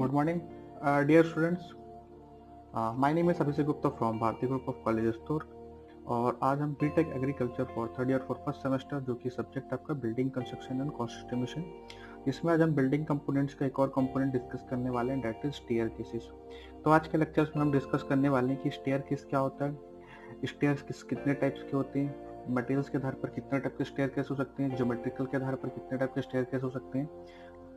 Good morning, dear students. My name is Abhishek Gupta from Bharati Group of Colleges Tur और आज हम B Tech agriculture for third year for first semester जो कि subject आपका building construction and cost estimation, इसमें आज हम building components का एक और कंपोनेंट डिस्कस करने वाले हैं, डेट इज स्टेयर केसेस। तो आज के लेक्चर्स में हम डिस्कस करने वाले हैं कि स्टेयर केस क्या होता है, स्टेयर्स कितने टाइप्स के होते हैं, मटेरियल्स के आधार पर कितने टाइप के स्टेयर केस हो सकते हैं, ज्योमेट्रिकल के आधार पर कितने टाइप के स्टेयर केस हो सकते हैं,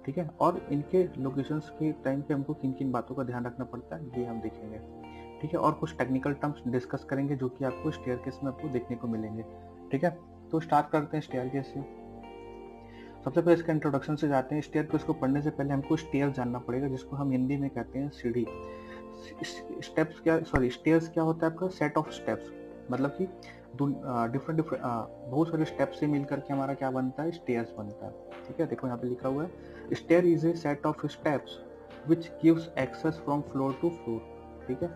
ठीक है, और इनके लोकेशंस के टाइम पे हमको किन किन बातों का ध्यान रखना पड़ता है ये हम देखेंगे, ठीक है। और कुछ टेक्निकल टर्म्स डिस्कस करेंगे जो कि आपको स्टेयरकेस में आपको देखने को मिलेंगे, ठीक है। तो स्टार्ट करते हैं स्टेयरकेस से। सबसे पहले इसका इंट्रोडक्शन से जाते हैं। स्टेयरकेस को पढ़ने से पहले हमको स्टेयर जानना पड़ेगा, जिसको हम हिंदी में कहते हैं सीढ़ी। स्टेप्स क्या, सॉरी, स्टेयर्स क्या होता है आपका? सेट ऑफ स्टेप्स, मतलब कि डिफरेंट बहुत सारे स्टेप्स से मिलकर के हमारा क्या बनता है? स्टेयर्स बनता है, ठीक है। देखो यहाँ पे लिखा हुआ है, stair is a set of steps which gives access from floor to floor, ठीक है।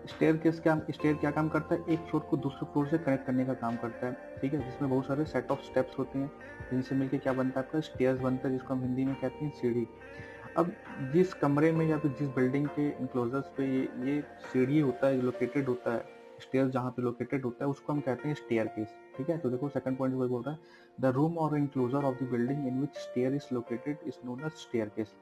स्टेयर क्या काम करता है? एक फ्लोर को दूसरे फ्लोर से कनेक्ट करने का काम करता है, ठीक है, जिसमें बहुत सारे सेट ऑफ स्टेप्स होते हैं, जिनसे मिलकर क्या बनता है? आपका स्टेयर्स बनता है, जिसको हम हिंदी में कहते हैं सीढ़ी। अब जिस कमरे में या फिर जिस बिल्डिंग के इंक्लोजर्स पे ये सीढ़ी होता है, लोकेटेड होता है, स्टेयर जहाँ पे लोकेटेड होता है, उसको हम कहते हैं स्टेयर केस, ठीक है। तो देखो सेकंड पॉइंट वही बोल रहा है, the room or enclosure of the building in which stair is located is known as staircase.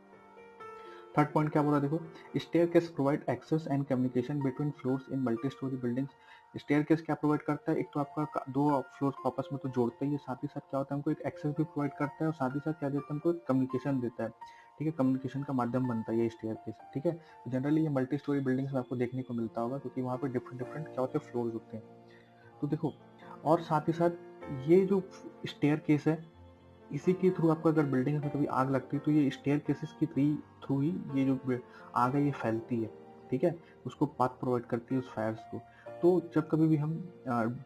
Third point क्या बोला देखो, staircase provide access and communication between floors in multi storey buildings. Staircase क्या provide करता है? एक तो आपका दो फ्लोर्स को आपस में तो जोड़ता ही है, साथ ही साथ क्या होता है, हमको एक एक्सेस भी प्रोवाइड करता है, और साथ ही साथ क्या देता है, हमको एक कम्युनिकेशन देता है, ठीक है। कम्युनिकेशन का माध्यम बनता है ये स्टेयर केस, ठीक है। जनरली ये मल्टी स्टोरी बिल्डिंग्स में आपको देखने को मिलता होगा, क्योंकि वहाँ पे डिफरेंट डिफरेंट क्या होते हैं, फ्लोर्स होते हैं। तो देखो, और साथ ही साथ ये जो स्टेयर केस है, इसी के थ्रू आपको अगर बिल्डिंग में कभी आग लगती है तो ये स्टेयर केसेस के थ्रू ही ये जो आग है ये फैलती है, ठीक है, उसको पाथ प्रोवाइड करती है उस फायर्स को। तो जब कभी भी हम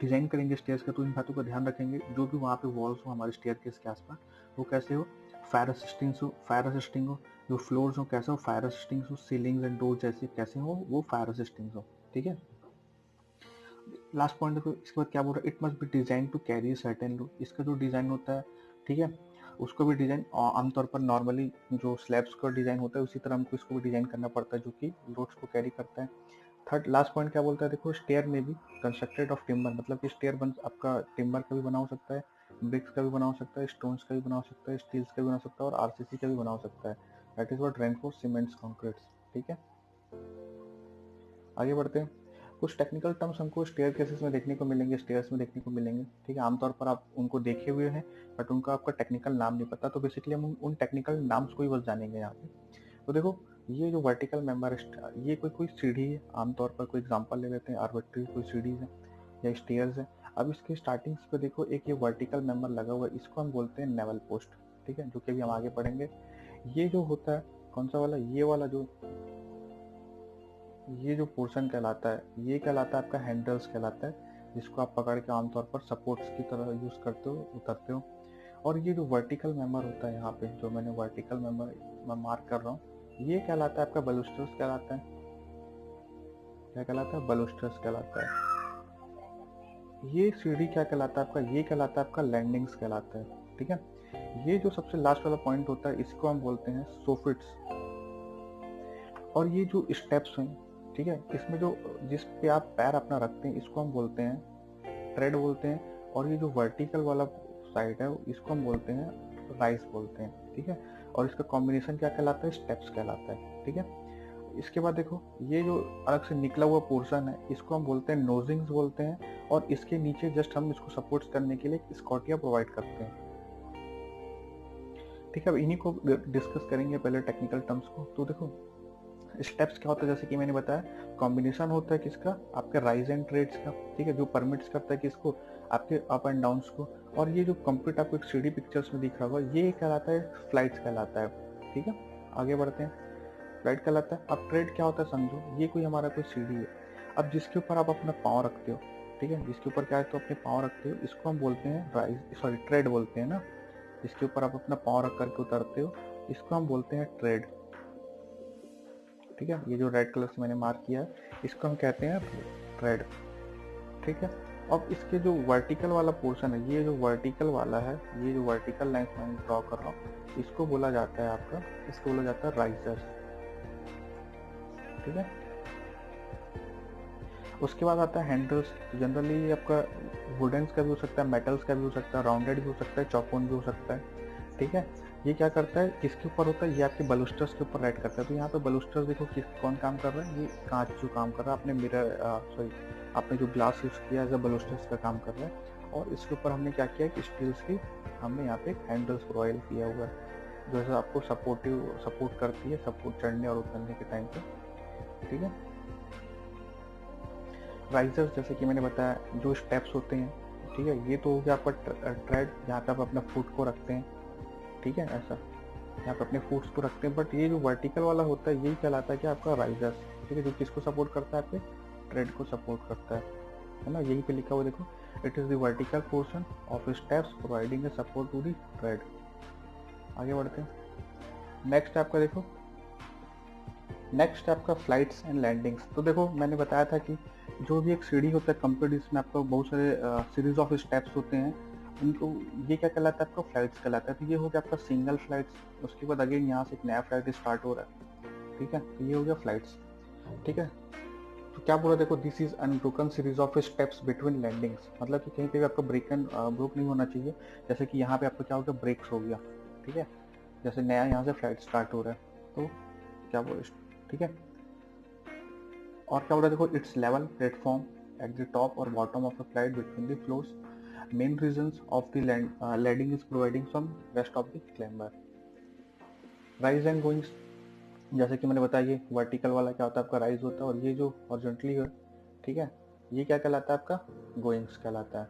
डिजाइन करेंगे स्टेयर्स का, तो इन बातों का ध्यान रखेंगे, जो भी वहाँ पे वॉल्स हो हमारे स्टेयर केस के आसपास, वो कैसे हो? फायर असिस्टिंग हो। जो फ्लोर्स हो कैसे हो? फायर असिस्टिंग हो। सीलिंग्स एंड डोर जैसे कैसे हो? वो फायर असिस्टिंग हो, ठीक है। लास्ट पॉइंट देखो, इसके बाद क्या बोल रहा है, it must be design to carry certain load. इसका जो डिजाइन होता है, ठीक है, उसको भी डिजाइन आमतौर पर नॉर्मली जो स्लैब्स का डिजाइन होता है उसी तरह हमको इसको भी डिजाइन करना पड़ता है, जो कि लोड्स को कैरी करता है। थर्ड लास्ट पॉइंट क्या बोलता है देखो, स्टेयर में भी कंस्ट्रक्टेड ऑफ टिम्बर, मतलब कि स्टेयर बन आपका टिम्बर का भी बना हो सकता है, ब्रिक्स का भी बना हो सकता है, स्टोन्स का भी बना हो सकता है, स्टील्स का भी बना हो सकता है, और आरसीसी का भी बना हो सकता है। That is what reinforced cements concretes, ठीक है। आगे बढ़ते हैं। कुछ टेक्निकल टर्म्स हमको स्टेयर केसेस में देखने को मिलेंगे, स्टेयर्स में देखने को मिलेंगे, ठीक है। आमतौर पर आप उनको देखे हुए हैं, बट उनका आपका टेक्निकल नाम नहीं पता, तो बेसिकली हम उन टेक्निकल नाम्स को ही बस जानेंगे यहाँ पे। तो देखो, ये जो वर्टिकल मेंबर, ये कोई सीढ़ी है, आमतौर पर कोई एग्जांपल ले लेते हैं, आर्बिट्री कोई सीढ़ीज है या स्टेयर्स है। अब इसके स्टार्टिंग्स पे देखो, एक ये वर्टिकल मेंबर लगा हुआ है, इसको हम बोलते हैं नेवल पोस्ट, ठीक है, जो कि अभी हम आगे पढ़ेंगे। ये जो होता है, कौन सा वाला? ये वाला ये जो पोर्शन कहलाता है, ये कहलाता है आपका हैंडल्स कहलाता है, जिसको आप पकड़ के आमतौर पर सपोर्ट्स की तरह यूज करते हो, उतरते हो। और ये जो वर्टिकल मेंबर होता है, यहाँ पे जो मैंने वर्टिकल मेंबर मैं मार्क कर रहा हूँ, ये कहलाता है आपका बलूस्टर्स कहलाता है। क्या कहलाता है? बलूस्टर्स कहलाता है। ये सीढ़ी क्या कहलाता है आपका? ये कहलाता है आपका लैंडिंग्स कहलाता है, ठीक है। ये जो सबसे लास्ट वाला पॉइंट होता है, इसको हम बोलते हैं सोफिट्स। और ये जो स्टेप्स हैं, ठीक है, इसमें जो जिस पे आप पैर अपना रखते हैं, इसको हम बोलते हैं ट्रेड बोलते हैं। और ये जो वर्टिकल वाला साइड है, इसको हम बोलते हैं राइस बोलते हैं, ठीक है। और इसका कॉम्बिनेशन क्या कहलाता है? स्टेप्स कहलाता है, ठीक है। इसके बाद देखो, ये जो अलग से निकला हुआ पोर्शन है, इसको हम बोलते हैं नोजिंग्स बोलते हैं। और इसके नीचे जस्ट हम इसको सपोर्ट करने के लिए स्कॉटिया प्रोवाइड करते हैं, ठीक है। अब इन्हीं को डिस्कस करेंगे पहले टेक्निकल टर्म्स को। तो देखो, स्टेप्स क्या होता है, जैसे कि मैंने बताया, कॉम्बिनेशन होता है किसका? आपके राइज एंड ट्रेड्स का, ठीक है, जो परमिट्स करता है किसको? आपके अप एंड डाउन्स को। और ये जो कंप्लीट आपको एक सीढ़ी पिक्चर्स में दिख रहा होगा, ये कहलाता है फ्लाइट्स कहलाता है, ठीक है। आगे बढ़ते हैं। फ्लाइट कहलाता है। अब ट्रेड क्या होता है समझो, ये कोई हमारा कोई सीढ़ी है, अब जिसके ऊपर आप अपना पाँव रखते हो, ठीक है, जिसके ऊपर क्या है तो अपने पाँव रखते हो, इसको हम बोलते हैं राइज, सॉरी, ट्रेड बोलते हैं ना। जिसके ऊपर आप अपना पाँव रख करके उतरते हो, इसको हम बोलते हैं ट्रेड, ठीक है। ये जो रेड कलर से मैंने मार्क किया है, इसको हम कहते हैं ट्रेड, ठीक है। अब इसके जो वर्टिकल वाला पोर्शन है, ये जो वर्टिकल वाला है, ये जो वर्टिकल लाइन मैं ड्रॉ कर रहा हूँ, इसको बोला जाता है आपका, इसको बोला जाता है राइजर्स, ठीक है। उसके बाद आता है हैंडल्स। तो जनरली ये आपका वुडन्स का भी हो सकता है, मेटल्स का भी हो सकता है, राउंडेड भी हो सकता है, चौकोन भी हो सकता है, ठीक है। ये क्या करता है, किसके ऊपर होता है, ये आपके बलूस्टर्स के ऊपर राइड करता है। तो यहाँ पे बलूस्टर्स देखो कौन काम कर रहा है, ये कांच जो काम कर रहा है, आपने मिरर सॉरी आपने जो ग्लास यूज किया एज अ बलूस्टर्स का काम कर रहा है। और इसके ऊपर हमने क्या किया कि स्टील्स की हमने यहाँ पे हैंडल्स प्रोवाइड किया हुआ है, जो है आपको सपोर्ट करती है, सपोर्ट चढ़ने और उतरने के टाइम पे, ठीक है। राइजर्स जैसे कि मैंने बताया जो स्टेप्स होते हैं, ठीक है। ये तो हो गया आपका ट्रेड, जहाँ पे आप अपना फुट को रखते हैं, ठीक है, ऐसा यहाँ पे अपने फुट्स को रखते हैं। बट ये जो वर्टिकल वाला होता है यही कहलाता है कि आपका राइजर्स, ठीक है, जो किसको सपोर्ट करता है, आपके ट्रेड को सपोर्ट करता है ना। यही पे लिखा हुआ देखो, it is the vertical portion of steps providing a support to the tread. आगे बढ़ते हैं। नेक्स्ट आपका देखो, नेक्स्ट आपका फ्लाइट्स एंड लैंडिंग्स। तो देखो मैंने बताया था कि जो भी एक सीढ़ी होता है कंप्लीट, इसमें आपको बहुत सारे सीरीज ऑफ स्टेप्स होते हैं, उनको ये क्या कहलाता है, आपका फ्लाइट्स कहलाता है। तो ये हो गया आपका सिंगल फ्लाइट्स। उसके बाद अगेन यहाँ से एक नया फ्लाइट स्टार्ट हो रहा है, ठीक है। तो ये हो गया फ्लाइट्स, ठीक है। तो क्या बोला देखो, this is unbroken series of steps between landings, मतलब कि कहीं पे भी आपका ब्रोक नहीं होना चाहिए। जैसे कि यहाँ पे आपको क्या हो गया, ब्रेक्स हो गया, ठीक है। जैसे नया यहाँ से फ्लाइट स्टार्ट हो रहा है, तो क्या बोले, ठीक है। और क्या बोला देखो, it's level platform at the top और bottom of the flight between the floors. Main reasons of the landing is providing some rest of the climber. Rise and goings, जैसे कि मैंने बताया, ये वर्टिकल वाला क्या होता है आपका राइज होता है, और ये जो हॉरिजॉन्टली है, ठीक है, ये क्या कहलाता है आपका गोइंग्स कहलाता है,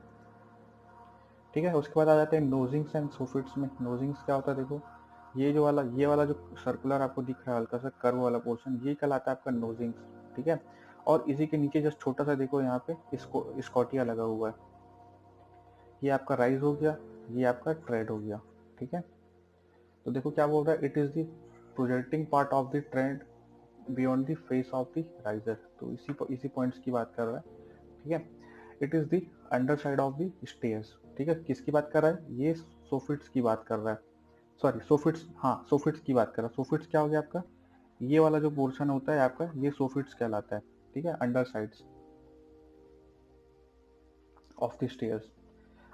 ठीक है। उसके बाद आ जाते हैं नोजिंग्स एंड सोफिट्स में। नोजिंग्स क्या होता है देखो, ये वाला जो सर्कुलर आपको दिख रहा है हल्का सा कर्व वाला पोर्शन, ये कहलाता है आपका नोजिंग्स, ठीक है। और इसी के नीचे जस्ट छोटा सा देखो यहाँ पे इसको स्कॉटिया लगा हुआ है, ये आपका राइज हो गया, ये आपका ट्रेड हो गया, ठीक है। तो देखो क्या बोल रहा है, it is the projecting part of the trade beyond the face of the riser. तो इसी पॉइंट्स की बात कर रहा है, ठीक है। It is the under side of the stairs, ठीक है। किसकी बात कर रहा है, ये सोफिट्स की बात कर रहा है, सॉरी सोफिट्स, हाँ सोफिट्स की बात कर रहा है। सोफिट्स क्या हो गया आपका, ये वाला जो पोर्शन होता है आपका, ये सोफिट्स कहलाता है, ठीक है, under sides of the stairs.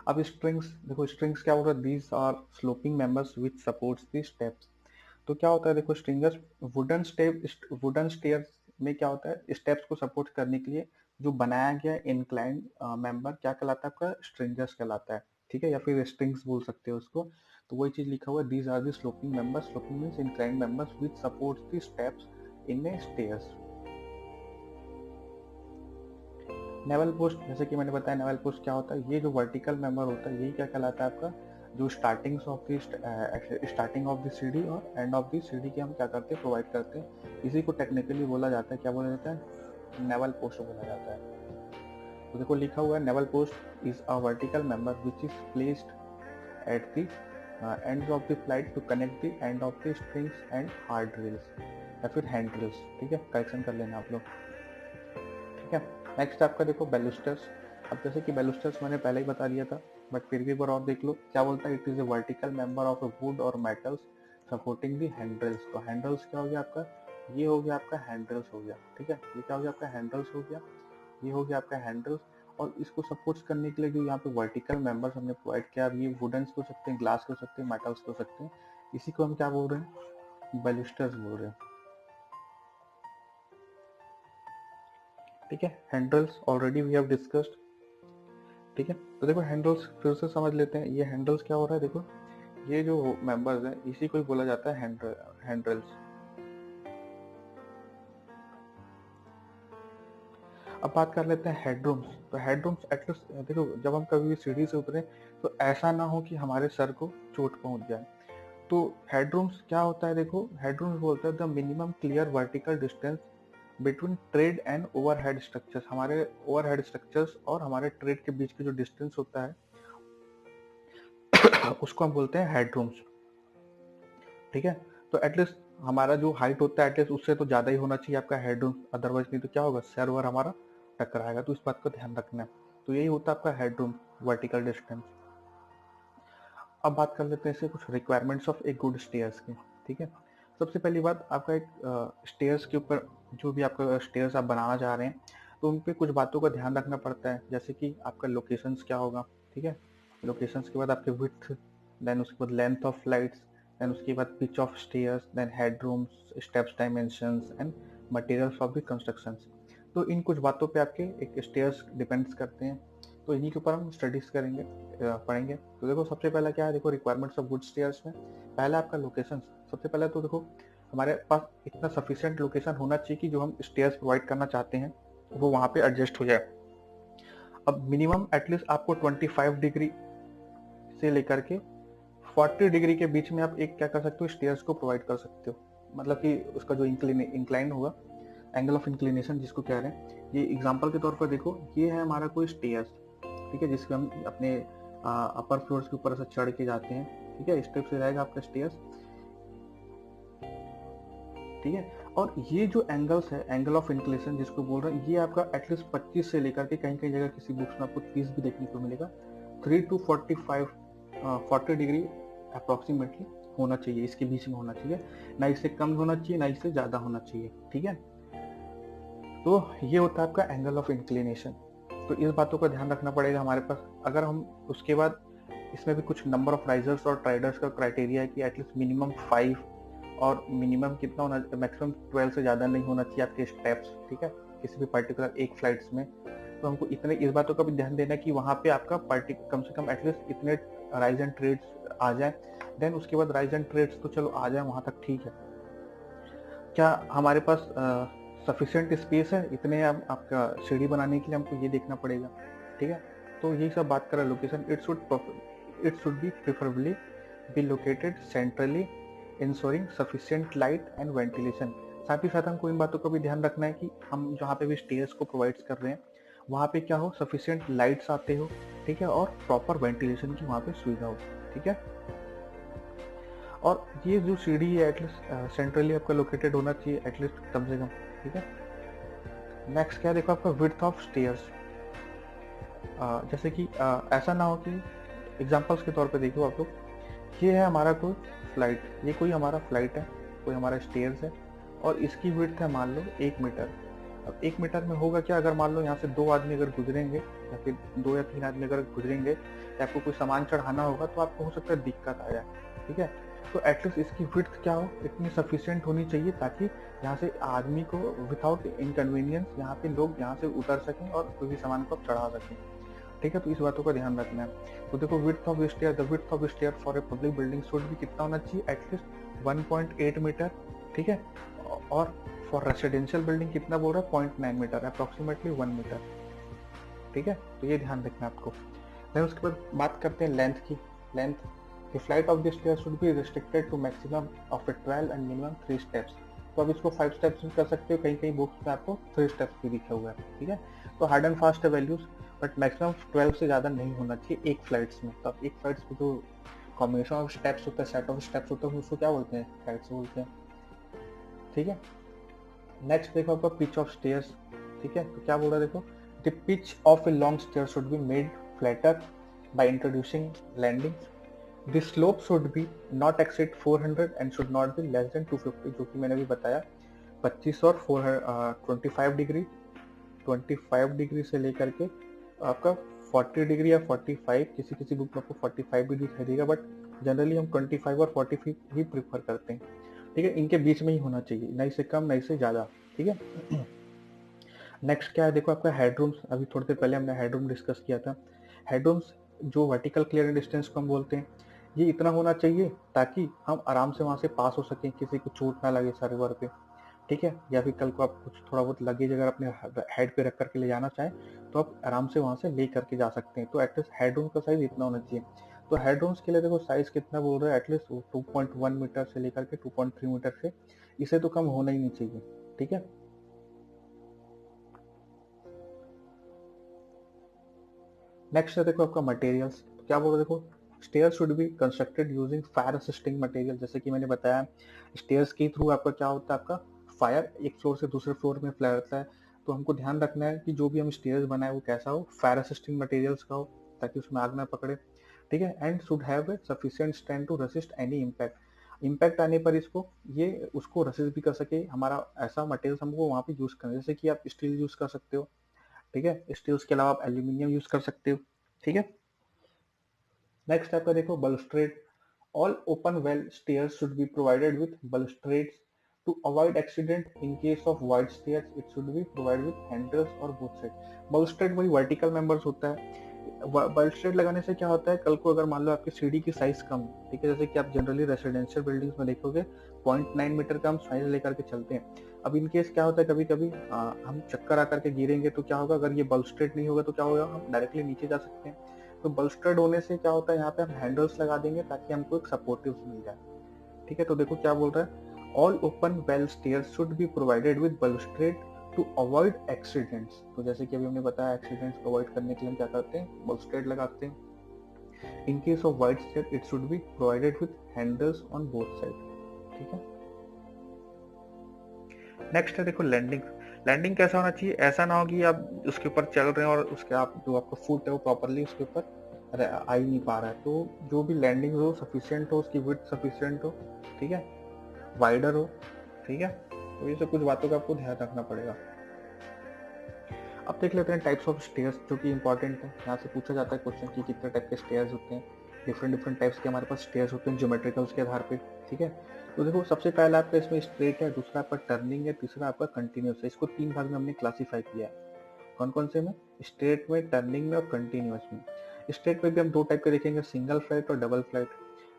अब स्ट्रिंग्स देखो, स्ट्रिंग्स क्या होता है, these are sloping members which supports the steps. तो क्या होता है देखो, स्ट्रिंगर्स वुडन स्टेयर्स में क्या होता है, स्टेप्स को सपोर्ट करने के लिए जो बनाया गया इंक्लाइंड मेंबर क्या कहलाता है आपका, स्ट्रिंगर्स कहलाता है, ठीक है, या फिर स्ट्रिंग्स बोल सकते हो उसको। तो वही चीज लिखा हुआ है, these are the sloping members, sloping means inclined members which supports the steps in a stairs. Newel post, जैसे कि मैंने बताया नेवल पोस्ट क्या होता है, ये जो वर्टिकल मेंबर होता है यही क्या कहलाता है आपका, जो स्टार्टिंग ऑफ द सीढ़ी और एंड ऑफ द सीढ़ी के हम क्या करते हैं, प्रोवाइड करते हैं। इसी को टेक्निकली बोला जाता है, क्या बोला जाता है, नेवल पोस्ट बोला जाता है। तो देखो लिखा हुआ है, newel post is a vertical member which is placed at the end of the flight to connect the end of the strings and hand rails या फिर हैंड रेल्स, ठीक है, करेक्शन कर लेना आप लोग, ठीक है। नेक्स्ट आपका देखो बैलुस्टर्स। अब जैसे कि बैलुस्टर्स मैंने पहले ही बता दिया था, बट फिर भी एक बार और देख लो, क्या बोलता है, it is a vertical member of A would और मेटल्स सपोर्टिंग दी हैंडल्स। तो हैंडल्स क्या हो गया आपका, ये हो गया आपका हैंडल्स हो गया, ठीक है। ये क्या हो गया आपका हैंडल्स हो गया, ये हो गया आपका हैंडल्स। और इसको सपोर्ट करने के लिए जो यहाँ पे वर्टिकल मेंबर्स हमने प्रोवाइड किया, अब ये वुडन्स हो सकते हैं, ग्लास हो सकते हैं, मेटल्स हो सकते हैं, इसी को हम क्या बोल रहे हैं, बैलिस्टर्स बोल रहे हैं, ठीक है। Handles already we have discussed, ठीक है। तो देखो हैंडल्स फिर से समझ लेते हैं, ये हैंडल्स क्या हो रहा है देखो, ये जो मेंबर्स हैं इसी को ही बोला जाता है हैंडल्स। अब बात कर लेते हैं हेडरूम्स। तो हेडरूम्स एटलीस्ट देखो, जब हम कभी भी सीढ़ी से उतरे तो ऐसा ना हो कि हमारे सर को चोट पहुंच जाए। तो हेडरूम्स क्या होता है देखो, हेडरूम्स बोलते हैं the minimum clear vertical distance between trade and overhead structures. हमारे ओवरहेड स्ट्रक्चर्स और हमारे ट्रेड के बीच के जो डिस्टेंस होता है उसको हम बोलते हैं हेडरूम्स, ठीक है। तो एटलीस्ट हमारा जो हाइट होता है एटलीस्ट उससे तो ज्यादा ही होना चाहिए आपका हेडरूम, अदरवाइज नहीं तो क्या होगा, सर्वर हमारा टकराएगा। तो इस बात का ध्यान रखना है। तो यही होता है आपका हेडरूम, वर्टिकल डिस्टेंस। अब बात कर लेते हैं इसे कुछ requirements of a good stairs की, ठीक है। सबसे पहली बात, आपका एक स्टेयर्स के ऊपर जो भी आपका स्टेयर्स आप बनाना चाह रहे हैं, तो उन पे कुछ बातों का ध्यान रखना पड़ता है, जैसे कि आपका लोकेशंस क्या होगा, ठीक है। लोकेशंस के बाद आपके विड्थ, देन उसके बाद लेंथ ऑफ फ्लाइट्स, देन उसके बाद pitch of stairs, then headrooms, steps dimensions and materials of the constructions. तो इन कुछ बातों पे आपके एक स्टेयर्स डिपेंड्स करते हैं, तो इन्हीं के ऊपर हम स्टडीज करेंगे, पढ़ेंगे। तो देखो सबसे पहला क्या है, देखो रिक्वायरमेंट्स ऑफ गुड स्टेयर्स में पहला आपका लोकेशन। सबसे पहले तो देखो हमारे पास इतना सफिशिएंट लोकेशन होना चाहिए कि जो हम स्टेयर्स प्रोवाइड करना चाहते हैं वो वहाँ पे एडजस्ट हो जाए। अब मिनिमम एटलीस्ट आपको 25 डिग्री से लेकर के 40 डिग्री के बीच में आप एक क्या कर सकते हो, स्टेयर्स को प्रोवाइड कर सकते हो। मतलब कि उसका जो इंक्लाइन होगा, एंगल ऑफ इंक्लिनेशन जिसको कह रहे हैं, ये एग्जांपल के तौर पर देखो, ये है हमारा कोई स्टेयर्स, ठीक है, जिसको हम अपने अपर फ्लोर्स के ऊपर से चढ़ के जाते हैं, ठीक है, इस टाइप से रहेगा आपका स्टेयर्स, ठीक है। और ये जो एंगल्स है, एंगल ऑफ इंक्लिनेशन जिसको बोल रहे हैं, ये आपका एटलीस्ट 25 से लेकर के कहीं कहीं जगह किसी बुक्स में आपको 30 भी देखने को मिलेगा, 3 to 40 डिग्री अप्रोक्सीमेटली होना चाहिए, इसके बीच में होना चाहिए, ना इससे कम होना चाहिए ना इससे ज्यादा होना चाहिए, ठीक है। तो ये होता है आपका एंगल ऑफ इंक्लिनेशन। तो इस बातों का ध्यान रखना पड़ेगा हमारे पास। अगर हम उसके बाद इसमें भी कुछ नंबर ऑफ राइजर्स और ट्राइडर्स का क्राइटेरिया है कि एटलीस्ट मिनिमम 5 और मिनिमम कितना होना, मैक्सिमम 12 से ज़्यादा नहीं होना चाहिए आपके स्टेप्स, ठीक है, किसी भी पर्टिकुलर एक फ्लाइट्स में। तो हमको इतने इस बातों का भी ध्यान देना है कि वहाँ पे आपका कम से कम एटलीस्ट इतने राइज एंड ट्रेड्स आ जाए। देन उसके बाद राइज एंड ट्रेड्स तो चलो आ जाए वहाँ तक, ठीक है, क्या हमारे पास सफिशिएंट स्पेस है इतने आपका सीढ़ी बनाने के लिए, हमको ये देखना पड़ेगा, ठीक है। तो यही सब बात करें location, it should B preferably be located centrally, ensuring sufficient light and ventilation. साथ ही साथ हमको इन बातों का भी ध्यान रखना है कि हम जहाँ पे भी स्टेयर्स को प्रोवाइड कर रहे हैं वहाँ पे क्या हो, सफिशिएंट लाइट्स आते हो, ठीक है, और प्रॉपर वेंटिलेशन की वहाँ पे सुविधा हो, ठीक है। और ये जो सीढ़ी है एटलीस्ट सेंट्रली आपका लोकेटेड होना चाहिए एटलीस्ट कम से कम, ठीक है। नेक्स्ट क्या है, देखो आपका विड्थ ऑफ स्टेयर्स। जैसे कि ऐसा ना हो कि एग्जांपल्स के तौर पे देखो आप लोग, ये है हमारा कोई फ्लाइट, ये कोई हमारा फ्लाइट है, कोई हमारा स्टेयर्स है, और इसकी विड्थ है मान लो 1 मीटर। अब 1 मीटर में होगा क्या, अगर मान लो यहाँ से 2 आदमी अगर गुजरेंगे या फिर 2 या 3 आदमी अगर गुजरेंगे या आपको कोई सामान चढ़ाना होगा तो आपको हो सकता है दिक्कत आ जाए, ठीक है। तो एटलीस्ट इसकी विड्थ क्या हो, इतनी सफिशिएंट होनी चाहिए ताकि यहाँ से आदमी को विदाउट इनकन्वीनियंस यहाँ पे लोग यहाँ से उतर सकें और कोई भी सामान को आप चढ़ा सकें, ठीक है। तो इस बातों का ध्यान रखना है। तो देखो width of stair, the width of stair for a public building should भी कितना होना चाहिए, एटलीस्ट 1.8 मीटर, ठीक है। और फॉर रेसिडेंशियल बिल्डिंग कितना बोल रहा है, 0.9 मीटर, अप्रोक्सीमेटली 1 मीटर, ठीक है। तो ये ध्यान रखना है आपको। देन उसके बाद बात करते हैं लेंथ की। Length, the flight of the stair should be restricted to maximum of a 12 and minimum 3 steps. तो अब इसको 5 स्टेप्स में कर सकते हो, कहीं कहीं बुक्स में आपको 3 स्टेप्स भी लिखा हुआ है, ठीक है। तो हार्ड एंड फास्ट है वैल्यूज, बट मैक्सिमम 12 से ज़्यादा नहीं होना चाहिए एक फ्लाइट्स में। तो अब एक फ्लाइट्स में जो कॉम्बिनेशन ऑफ स्टेप्स होता है, सेट ऑफ स्टेप्स होता है, उसको क्या बोलते हैं, फ्लाइट्स बोलते हैं, ठीक है। नेक्स्ट देखो आपका पिच ऑफ स्टेयर्स, ठीक है। तो क्या बोल रहा है, देखो the pitch of a long stair should be made flatter by introducing landing, the slope should be not exceed 400 and should not be less than 250, जो कि मैंने भी बताया 25 और 25 डिग्री, 25 डिग्री से लेकर के आपका 40 डिग्री या 45, किसी किसी बुक में आपको 45 भी दिखाई देगा, बट जनरली हम 25 और 45 ही प्रीफर करते हैं, ठीक है। इनके बीच में ही होना चाहिए, ना इससे कम ना इससे ज़्यादा, ठीक है। नेक्स्ट क्या है, देखो आपका हेडरूम्स, अभी थोड़ी देर पहले हमने हेडरूम डिस्कस किया था। हेडरूम्स जो वर्टिकल क्लियरेंस डिस्टेंस को हम बोलते हैं, ये इतना होना चाहिए ताकि हम आराम से वहाँ से पास हो सकें, किसी को चोट ना लगे सर्वर पे, ठीक है। या फिर कल को आप कुछ थोड़ा बहुत लगेज अगर अपने हेड पे रख करके ले जाना चाहें तो आप आराम से वहाँ से ले करके जा सकते हैं। तो एटलीस्ट हेडरूम का साइज इतना होना चाहिए। तो हेडरूम्स के लिए देखो साइज कितना बोल रहे हैं, एटलीस्ट 2.1 मीटर से लेकर के 2.3 मीटर से, इसे तो कम होना ही नहीं चाहिए, ठीक है। नेक्स्ट है देखो आपका मटेरियल्स। तो क्या बोल रहे, देखो stairs should be constructed using fire assisting material. जैसे कि मैंने बताया स्टेयर्स के थ्रू आपका क्या होता है, आपका फायर एक फ्लोर से दूसरे फ्लोर में फ्लाई होता है। तो हमको ध्यान रखना है कि जो भी हम स्टेयर्स बनाए वो कैसा हो, फायर असिस्टिंग मटेरियल्स का हो ताकि उसमें आग ना पकड़े, ठीक है। And should have a sufficient strength to resist any impact. Impact आने पर इसको ये उसको रेसिस्ट भी कर सके, हमारा ऐसा मटेरियल हमको वहाँ पे यूज करना है, जैसे कि आप स्टील यूज कर सकते हो, ठीक है, स्टील के अलावा आप एल्यूमिनियम यूज कर सकते हो, ठीक है। नेक्स्ट आपका देखो balustrade. All open well stairs should be provided with balustrades. To avoid accident, in case of wide stairs, it should be provided with handrails or both sides. Balustrade वही vertical members होता है। balustrade लगाने से क्या होता है, कल को अगर मान लो आपकी सीढ़ी की साइज कम, ठीक है, जैसे कि आप जनरली रेसिडेंशियल बिल्डिंग्स में देखोगे 0.9 मीटर का हम साइज लेकर के चलते हैं। अब इन केस क्या होता है, कभी कभी हम चक्कर आकर के गिरेंगे तो क्या होगा, अगर ये balustrade नहीं होगा तो क्या होगा, हम डायरेक्टली नीचे जा सकते हैं। तो बल्स्टर्ड होने से क्या होता है, यहाँ पे हम हैंडल्स लगा देंगे ताकि हमको एक सपोर्टिव मिल जाए, ठीक है। तो देखो क्या बोल रहा है, all open well stairs should be provided with balustrade to avoid accidents. तो जैसे कि अभी हमने बताया, एक्सीडेंट्स को अवॉइड करने के लिए हम क्या करते हैं, बल्स्ट्रेड लगाते हैं। In case of wide stair it should be provided with handles on both side, ठीक है। नेक्स्ट है देखो लैंडिंग। लैंडिंग कैसा होना चाहिए, ऐसा ना हो कि आप उसके ऊपर चल रहे हैं और उसके आप जो आपका फुट है वो प्रॉपरली उसके ऊपर आ ही नहीं पा रहा है। तो जो भी लैंडिंग हो सफिशिएंट हो, उसकी विड्थ सफिशिएंट हो, ठीक है, वाइडर हो, ठीक है। तो ये सब कुछ बातों का आपको ध्यान रखना पड़ेगा। अब देख लेते हैं टाइप्स ऑफ स्टेयर्स, जो कि इंपॉर्टेंट है, यहाँ से पूछा जाता है क्वेश्चन कि कितने टाइप के स्टेयर्स होते हैं। डिफरेंट टाइप्स के हमारे पास स्टेयर्स होते हैं ज्योमेट्रिकल्स के आधार पे, ठीक है। तो देखो सबसे पहला आपका इसमें स्ट्रेट है, दूसरा आपका टर्निंग है, तीसरा आपका कंटिन्यूस है। इसको 3 भाग में हमने क्लासीफाई किया है। कौन कौन से में, स्ट्रेट में, टर्निंग में और कंटिन्यूस में। स्ट्रेट में भी हम 2 टाइप के देखेंगे, सिंगल फ्लाइट और डबल फ्लाइट।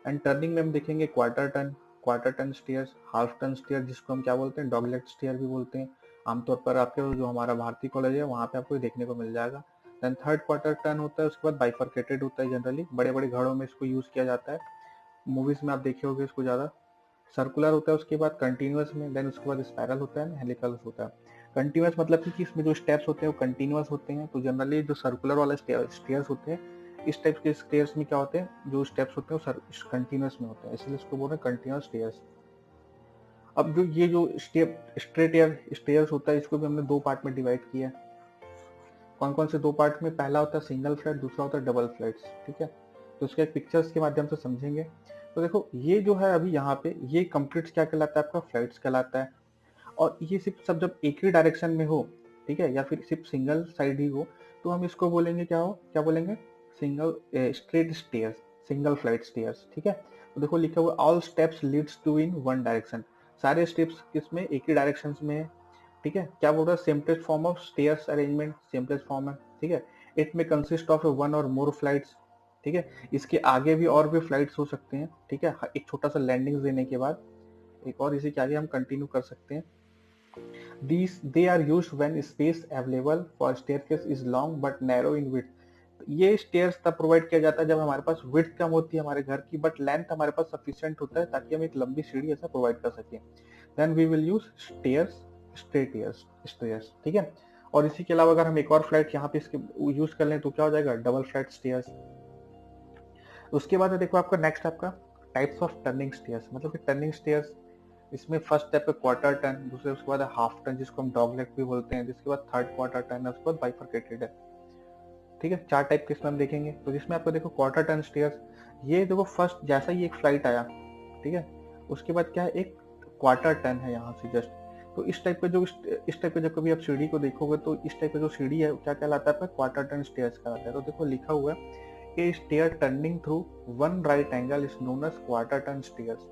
एंड टर्निंग में हम देखेंगे quarter turn stairs, half turn stair, जिसको हम क्या बोलते हैं, डॉगलेग स्टेयर भी बोलते हैं। आमतौर पर आपके जो हमारा भारती कॉलेज है वहाँ पे आपको देखने को मिल जाएगा। देन थर्ड क्वार्टर टर्न होता है, उसके बाद बाइफरकेटेड होता है, जनरली बड़े बड़े घरों में इसको यूज किया जाता है, मूवीज में आप देखे होंगे इसको ज्यादा। सर्कुलर होता है, उसके बाद कंटिन्यूस में, देन उसके बाद स्पाइरल होता है, हेलिकल होता है। कंटिन्यूस मतलब कि इसमें जो स्टेप्स होते हैं वो कंटिन्यूस होते हैं। तो जनरली जो सर्कुलर वाले स्टेयर्स होते हैं, इस टाइप के स्टेयर्स में क्या होते हैं, जो स्टेप्स होते हैं वो कंटिन्यूस में होते हैं, इसलिए इसको बोल रहे हैं कंटिन्यूस स्टेयर्स। अब जो ये जो स्ट्रेट एयर स्टेयर्स होता है, इसको भी हमने 2 पार्ट में डिवाइड किया है। कौन कौन से 2 पार्ट में, पहला होता है सिंगल फ्लाइट, दूसरा होता है डबल फ्लाइट्स, ठीक है। तो उसके पिक्चर्स के माध्यम से समझेंगे। तो देखो ये जो है अभी यहाँ पे, ये कंप्लीट क्या कहलाता है, आपका फ्लाइट्स कहलाता है। और ये सिर्फ सब जब एक ही डायरेक्शन में हो, ठीक है, या फिर सिर्फ सिंगल साइड ही हो, तो हम इसको बोलेंगे क्या बोलेंगे, single straight stairs, single flight stairs, ठीक है। तो देखो लिखा हुआ all steps leads to in one direction, सारे स्टेप्स किसमें, एक ही डायरेक्शन में है, ठीक है। क्या बोल रहा है, simplest form of stairs arrangement, simplest form है, ठीक है। इट में कंसिस्ट ऑफ वन और मोर फ्लाइट्स, ठीक है। इसके आगे भी और भी फ्लाइट्स हो सकते हैं, ठीक है, एक छोटा सा लैंडिंग देने के बाद एक और इसी के आगे हम कंटिन्यू कर सकते हैं। These they are used when space available for staircase is long but narrow in width. ये स्टेयर्स तब प्रोवाइड किया जाता है जब हमारे पास विड्थ कम होती है हमारे घर की, बट लेंथ हमारे पास सफिशिएंट होता है ताकि हम एक लंबी सीढ़ी ऐसा प्रोवाइड कर सकें। Then we will use stairs, stairs, ठीक है। और इसी के अलावा अगर हम एक और फ्लाइट यहाँ पे इसके यूज कर लें तो क्या हो जाएगा, डबल फ्लाइट स्टेयर्स। उसके बाद देखो आपका नेक्स्ट आपका टाइप्स ऑफ टर्निंग स्टेयर्स, मतलब कि टर्निंग स्टेयर्स, इसमें फर्स्ट स्टेप पे क्वार्टर टर्न, दूसरे उसके बाद हाफ टर्न जिसको हम डॉगलेग भी बोलते हैं, जिसके बाद थर्ड क्वार्टर टर्न है, उसके बाद बाइफरकेटेड है, ठीक है। 4 टाइप के इसमें हम देखेंगे। तो जिसमें आपको देखो क्वार्टर टर्न स्टेयर्स, ये देखो फर्स्ट जैसा ही एक फ्लाइट आया, ठीक है, उसके बाद क्या है, एक क्वार्टर टर्न है यहाँ से जस्ट। तो इस टाइप का जब कभी आप सीढ़ी को देखोगे तो इस टाइप का जो सीढ़ी है क्या कहलाता है, क्वार्टर टर्न स्टेयर्स कहलाता है। तो देखो लिखा हुआ है, a stair turning through one right angle is known as quarter turn stairs.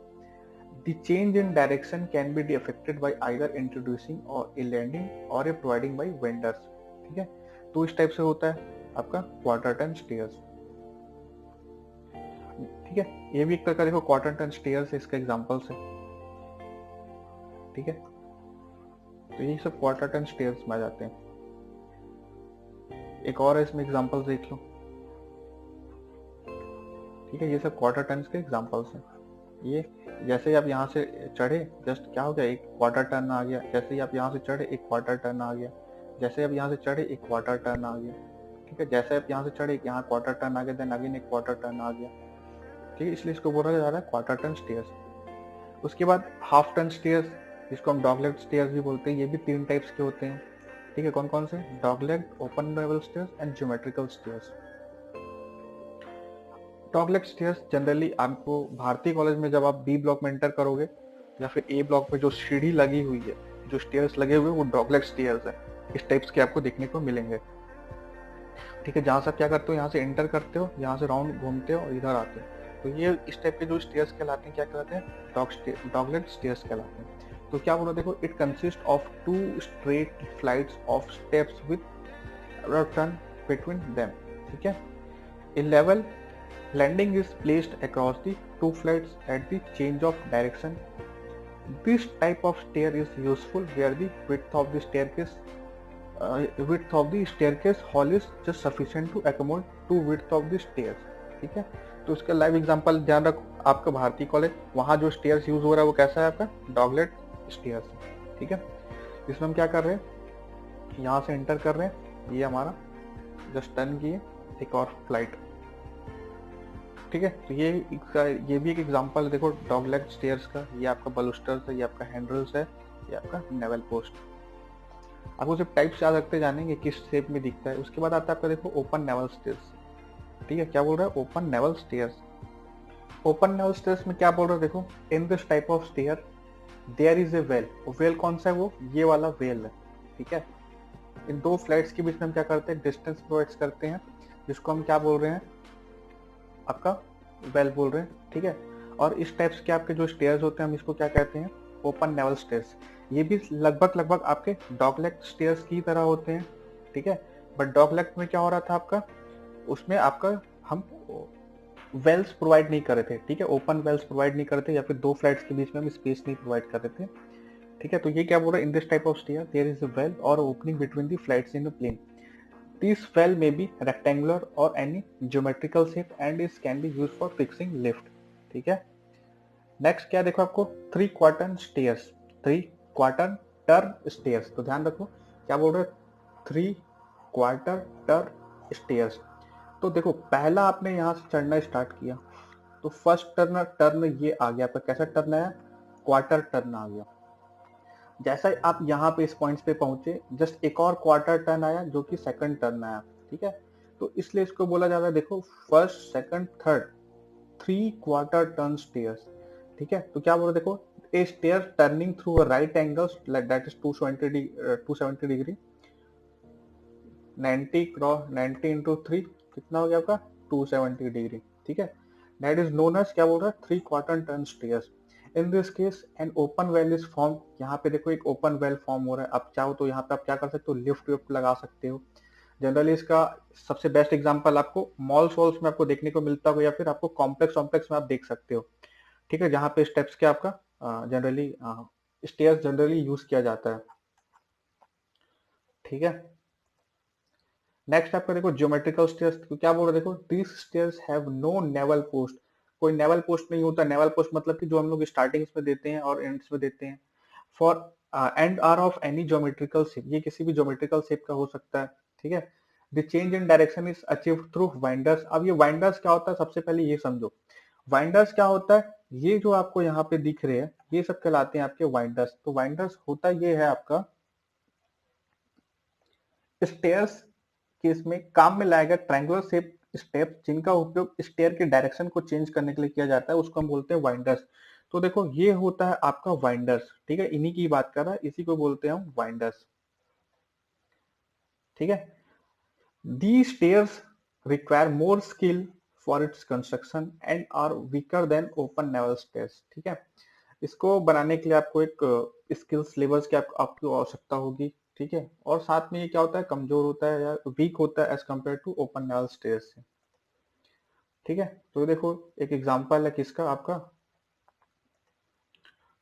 The change in direction can be affected by either introducing or a landing or a providing by vendors, ठीक है। तो इस type से होता है आपका quarter turn stairs, ठीक है। ये भी एक तरह का देखो क्वार्टर टर्न स्टेयर्स है, इसका एग्जांपल्स है, ठीक है। तो ये सब क्वार्टर टर्न स्टेयर्स में आ जाते हैं। एक और है इसमें एग्जांपल्स देख लो, ठीक है, ये सब क्वार्टर टर्न्स के एग्जांपल्स हैं। ये जैसे ही आप यहाँ से चढ़े, जस्ट क्या हो गया, एक क्वार्टर टर्न आ गया, जैसे ही आप यहाँ से चढ़े एक क्वार्टर टर्न आ गया, जैसे आप यहाँ से चढ़े एक क्वार्टर टर्न आ गया, ठीक है। जैसे आप यहाँ से चढ़े यहाँ क्वार्टर टर्न आ गया, देन अगेन एक क्वार्टर टर्न आ गया, ठीक है। इसलिए इसको बोला जा रहा है क्वार्टर टर्न स्टेयर्स। उसके बाद हाफ टर्न स्टेयर्स, जिसको हम डॉगलेग स्टेयर्स भी बोलते हैं, ये भी 3 टाइप्स के होते हैं, ठीक है। कौन कौन से, dogleg, open level stairs and geometrical stairs. Dogleg stairs generally आपको भारती कॉलेज में जब आप बी ब्लॉक में एंटर करोगे या फिर ए ब्लॉक में जो सीढ़ी लगी हुई है, जो स्टेयर्स लगे हुए वो डॉगलेग स्टेयर्स है। इस टाइप्स के आपको देखने को मिलेंगे। ठीक है, जहाँ से आप क्या करते हो, यहाँ से एंटर करते हो, यहाँ से राउंड घूमते हो और इधर आते हो, तो ये इस टाइप के जो स्टेयर्स कहलाते हैं क्या कहलाते हैं, डॉगलेग स्टेयर्स कहलाते हैं। तो क्या बोला, देखो, it consist of 2 straight flights of steps with turn between them. ठीक है, a level landing is placed across the 2 flights at the change of direction. This type of stair is useful where the width of the staircase hall is just sufficient to accommodate 2 width of the stairs. ठीक है, तो इसका live example ध्यान रखो, आपका Bharti college, वहाँ जो stairs use हो रहा है वो कैसा है, आपका डॉगलेग स्टेयर्स। ठीक है, इसमें हम क्या कर रहे हैं, यहाँ से एंटर कर रहे हैं, ये हमारा जस्ट टर्न किए, एक और फ्लाइट। ठीक है, तो ये भी एक एग्जांपल है, देखो डॉगलेग स्टेयर्स का। ये आपका बलूस्टर्स है, ये आपका हैंडल्स है, ये आपका नेवल पोस्ट। आपको सिर्फ टाइप्स याद रखते जानेंगे किस शेप में दिखता है। उसके बाद आता है आपका, देखो, ओपन नेवल स्टेयर्स। ठीक है, क्या बोल रहा है, open newel stairs. Open newel stairs में क्या बोल रहा है, देखो, in this type of stair there is a well. Well कौन सा है, वो ये वाला वेल है। ठीक है, इन 2 फ्लाइट्स के बीच में हम क्या करते हैं, डिस्टेंस प्रोवाइड करते हैं, जिसको हम क्या बोल रहे हैं, आपका वेल बोल रहे हैं। ठीक है, और इस टाइप्स के आपके जो स्टेयर्स होते हैं हम इसको क्या कहते हैं, ओपन नेवल स्टेयर्स। ये भी लगभग आपके डॉगलेग स्टेयर्स की तरह होते हैं। ठीक है, बट डॉगलेग में क्या हो रहा था आपका, उसमें आपका हम वेल्स प्रोवाइड नहीं कर रहे थे। ठीक है, ओपन वेल्स प्रोवाइड नहीं करते, या फिर 2 फ्लाइट्स के बीच में हम स्पेस नहीं प्रोवाइड कर रहे थे। ठीक है, तो ये क्या बोल रहा है, in this type of stair there is a well or opening between the flights in a plane. This well may be rectangular or any geometrical shape and is can be used for fixing lift. ठीक है, next क्या देखो आपको, 3 quarter stairs. 3 quarter टर stairs, तो ध्यान रखो क्या बोल रहे, 3 क्वार्टर टर स्टेयर्स। तो देखो, पहला आपने यहाँ से चढ़ना स्टार्ट किया, तो फर्स्ट टर्न ये आ गया आपका, कैसा टर्न आया, क्वार्टर टर्न आ गया। जैसा ही आप यहाँ पे इस पॉइंट्स पे पहुंचे, जस्ट एक और क्वार्टर टर्न आया जो कि सेकंड टर्न आया। ठीक है, तो इसलिए इसको बोला जाता है, देखो, first second third 3 quarter turn stairs. ठीक है, तो क्या बोल रहे, देखो, a stair turning through a right angle that is 270 degree, 90 cross 90 into 3 कितना हो गया आपका, 270 डिग्री। ठीक है, दैट इज नोन एज, क्या बोल रहा है, 3 quarter turn stairs. In this case an open well is form. यहाँ पे देखो एक ओपन वेल फॉर्म हो रहा है। आप चाहो तो यहाँ पे आप क्या कर सकते हो, लिफ्ट विफ्ट लगा सकते हो। जनरली इसका सबसे बेस्ट एग्जांपल आपको मॉल्स वॉल्स में आपको देखने को मिलता होगा, या फिर आपको कॉम्प्लेक्स कॉम्प्लेक्स में आप देख सकते हो। ठीक है, जहाँ पे स्टेप्स के आपका जनरली स्टेयर्स जनरली यूज किया जाता है। ठीक है, नेक्स्ट आपका देखो ज्योमेट्रिकल स्टेयर्स। तो क्या बोल रहे, देखो, this stairs have no newel post. कोई नेवल पोस्ट नहीं होता। नेवल पोस्ट मतलब कि जो हम लोग स्टार्टिंग्स में देते हैं और एंड्स में देते हैं। For end are of any geometrical shape, ये किसी भी ज्योमेट्रिकल शेप का हो सकता है। ठीक है, the change in direction is achieve through winders. अब ये वाइंडर्स क्या होता है, सबसे पहले ये समझो, वाइंडर्स क्या होता है। ये जो आपको यहाँ पे दिख रहे हैं, ये सब कहलाते हैं आपके वाइंडर्स। तो वाइंडर्स होता ये है आपका स्टेयर्स कि इसमें काम में लाया गया ट्रायंगुलर शेप स्टेप, जिनका उपयोग स्टेयर के डायरेक्शन को चेंज करने के लिए किया जाता है, उसको हम बोलते हैं वाइंडर्स। तो देखो, ये होता है आपका वाइंडर्स। ठीक है, इन्हीं की बात कर रहा है, इसी को बोलते हैं हम वाइंडर्स। ठीक है, the stairs require more skill for its construction and are weaker than open newel stairs. ठीक है, इसको बनाने के लिए आपको एक स्किल्स लेवल्स की आपको आवश्यकता होगी। ठीक है, और साथ में ये क्या होता है, कमजोर होता है या वीक होता है as compare to open newel stairs से। ठीक है, तो देखो एक एग्जांपल है किसका, आपका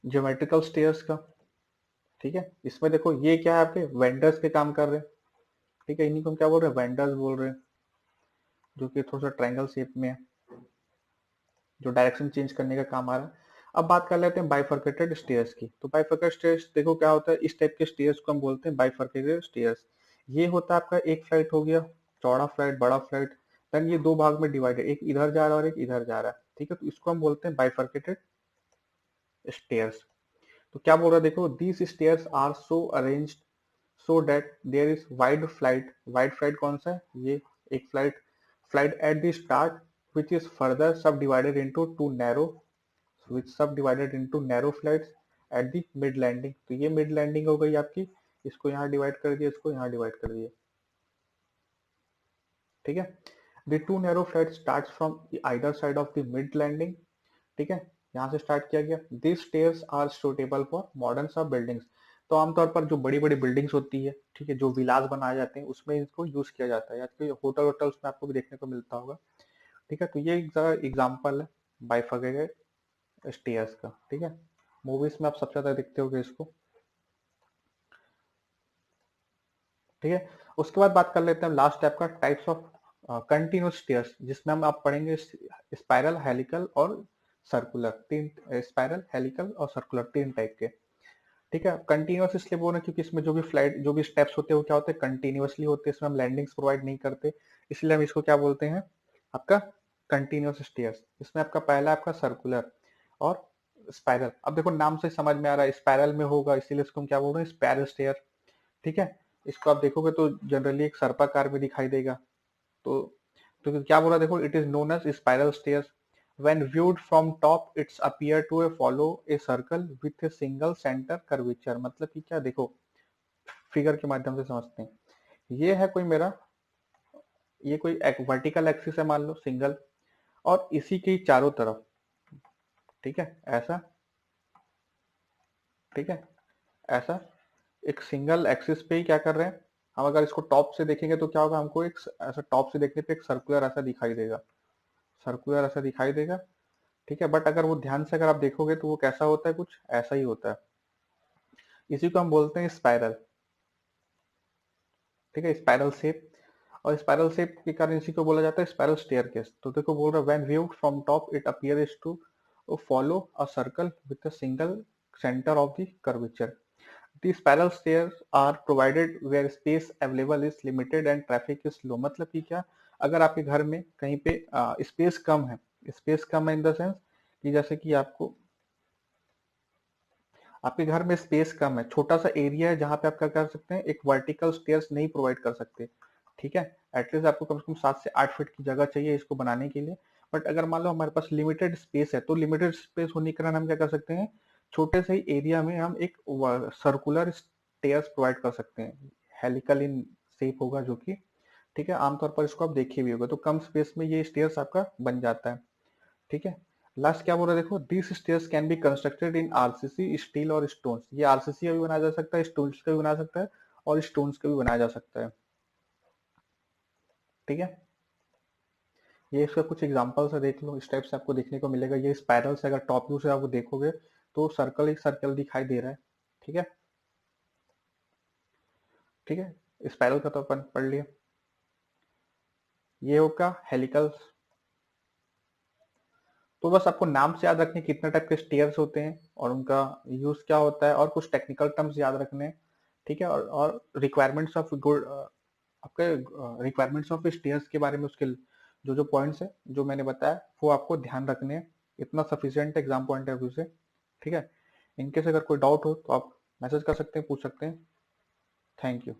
ज्योमेट्रिकल स्टेयर्स का। ठीक है, इसमें देखो ये क्या है, आपके वेंडर्स पे काम कर रहे हैं। ठीक है, इन्हीं को हम क्या बोल रहे हैं, वेंडर्स बोल रहे हैं, जो कि थोड़ा सा ट्रायंगल शेप में है, जो डायरेक्शन चेंज करने का काम आ रहा है। अब बात कर लेते हैं बाइफरकेटेड स्टेयर्स की। तो बाइफरकेटेड स्टेयर्स देखो क्या होता है, इस टाइप के स्टेयर्स को हम बोलते हैं बाइफरकेटेड स्टेयर्स। ये होता है आपका एक फ्लाइट हो गया, चौड़ा फ्लाइट, बड़ा फ्लाइट, देन ये 2 भाग में डिवाइडेड, एक इधर जा रहा है और एक इधर जा रहा है। ठीक है, तो इसको हम बोलते हैं बाइफरकेटेड स्टेयर्स। तो क्या बोल रहा है, देखो, these stairs are so arranged so that there is wide flight. Wide flight कौन सा है, ये एक flight, flight at the start which is further subdivided into narrow flights at the mid landing। तो ये मिड लैंडिंग हो गई आपकी, इसको यहाँ डिवाइड कर दिया, इसको यहाँ डिवाइड कर दिया, ठीक है। The two narrow flight starts from either side of the mid landing, ठीक है, यहाँ से स्टार्ट किया गया। This stairs are suitable for modern सब बिल्डिंग्स। तो आमतौर पर जो बड़ी बड़ी बिल्डिंग्स होती है, ठीक है, जो विलास बनाए जाते हैं उसमें इसको यूज किया जाता है, या तो होटल होटल्स में आपको भी देखने को मिलता होगा, ठीक है। तो ये एक एग्जाम्पल है बाइफर्केटेड स्टेयर्स का, ठीक है। मूवीज में आप सबसे ज्यादा देखते होगे इसको, ठीक है। उसके बाद बात कर लेते हैं लास्ट टाइप का, टाइप्स ऑफ कंटिन्यूस स्टेयर्स, जिसमें हम आप पढ़ेंगे स्पाइरल, हेलिकल और सर्कुलर। तीन स्पाइरल, हेलिकल और सर्कुलर, तीन टाइप के, ठीक है। कंटिन्यूअस इसलिए बोल रहे हैं क्योंकि इसमें जो भी स्टेप्स होते हैं वो क्या होते हैं, कंटिन्यूअसली होते हैं, इसमें हम लैंडिंग्स प्रोवाइड नहीं करते, इसलिए हम इसको क्या बोलते हैं, आपका कंटिन्यूअस स्टेयर्स। इसमें आपका पहला आपका सर्कुलर और स्पाइरल। अब देखो नाम से समझ में आ रहा है स्पाइरल में होगा, इसीलिए इसको हम क्या बोल रहे हैं, स्पाइरल स्टेयर, ठीक है। इसको आप देखोगे तो जनरली एक सर्पाकार में दिखाई देगा। तो क्या बोला देखो, it is known as spiral stairs. When viewed from top, it's appear to follow a circle with a single center curvature। मतलब कि क्या, देखो फिगर के माध्यम से समझते हैं। ये है कोई मेरा, ये कोई एक वर्टिकल एक्सिस है मान लो सिंगल, और इसी के चारों तरफ, ठीक है, ऐसा, ठीक है, ऐसा एक सिंगल एक्सिस पे ही क्या कर रहे हैं हम। अगर इसको टॉप से देखेंगे तो क्या होगा, हमको एक ऐसा टॉप से देखने पे एक सर्कुलर ऐसा दिखाई देगा, सर्कुलर ऐसा दिखाई देगा, ठीक है। बट अगर वो ध्यान से अगर आप देखोगे तो वो कैसा होता है, कुछ ऐसा ही होता है। इसी को हम बोलते हैं स्पाइरल, ठीक है, स्पाइरल शेप। और स्पाइरल शेप के कारण इसी को बोला जाता है स्पाइरल स्टेयरकेस। तो देखो बोल रहा है when viewed from top it appears to follow a circle with a single centre of the curvature. The spiral stairs are provided where space available is limited and traffic is slow. मतलब कि क्या, अगर आपके घर में कहीं पे space कम है, स्पेस कम है इन द सेंस कि जैसे कि आपको, आपके घर में स्पेस कम है, छोटा सा एरिया है जहां पे आप क्या कर सकते हैं, एक वर्टिकल स्टेयर्स नहीं प्रोवाइड कर सकते, ठीक है। एटलीस्ट आपको कम से कम 7 से 8 फीट की जगह चाहिए इसको बनाने के लिए। बट अगर मान लो हमारे पास लिमिटेड स्पेस है, तो लिमिटेड स्पेस होने के कारण हम क्या कर सकते हैं, छोटे से ही एरिया में हम एक सर्कुलर स्टेयर्स प्रोवाइड कर सकते हैं, हेलिकल इन शेप होगा जो कि, ठीक है, आमतौर पर इसको आप देखे भी होगा। तो कम स्पेस में ये स्टेयर्स आपका बन जाता है, ठीक है। लास्ट क्या बोल रहा है देखो, this stairs can be constructed in RCC, steel और स्टोन्स। ये आरसीसी का भी बनाया जा सकता है, स्टोन्स का भी बना सकता है, और स्टोन्स का भी बनाया जा सकता है, ठीक है। ये इसका कुछ एग्जांपल्स है, देख लो, इस टाइप से आपको देखने को मिलेगा। ये स्पाइरल से अगर टॉप व्यू से आपको देखोगे तो सर्कल एक सर्कल दिखाई दे रहा है, ठीक है, ठीक है। स्पाइरल का तो अपन पढ़ लिया। ये होगा हेलिकल। तो बस आपको नाम से याद रखने कितने टाइप के स्टेयर्स होते हैं और उनका यूज क्या होता है, और कुछ टेक्निकल टर्म्स याद रखने हैं, ठीक है। और रिक्वायरमेंट्स ऑफ गुड, आपके रिक्वायरमेंट्स ऑफ स्टेयर्स के बारे में, उसके जो जो पॉइंट्स है जो मैंने बताया वो आपको ध्यान रखने हैं। इतना सफिशिएंट है एग्जाम पॉइंट ऑफ व्यू से, ठीक है। इनकेस अगर कोई डाउट हो तो आप मैसेज कर सकते हैं, पूछ सकते हैं। Thank you.